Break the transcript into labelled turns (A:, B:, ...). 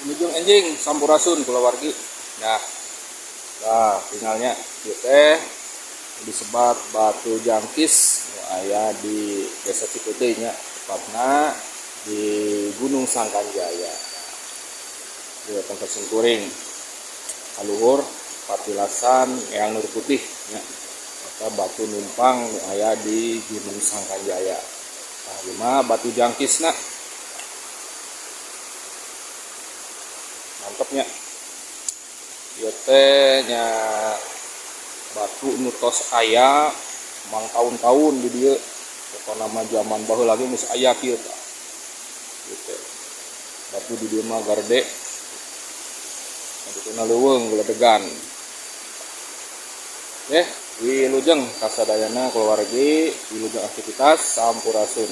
A: Ujung enjing sampurasun keluargi. Nah tinggalnya ieu teh disebat Batu Jangkis aya di Desa Ciputeuy nya, tepatna di Gunung Sangkanjaya. Di tempat singkuring kaluhur patilasan yang nur putih nya, eta batu numpang aya di Gunung Sangkanjaya. Nah, lima Batu Jangkisna mantepnya. Ieu teh nya batu nutos aya mang tahun-tahun di dieu. Pokona mah zaman baheula lagi geus aya kieu tah. Gitu. Batu di dieu mah gerde. Aduna leuweung geledegan. Wilujeng kasadayana keluargi, wilujeng aktivitas sampurasun.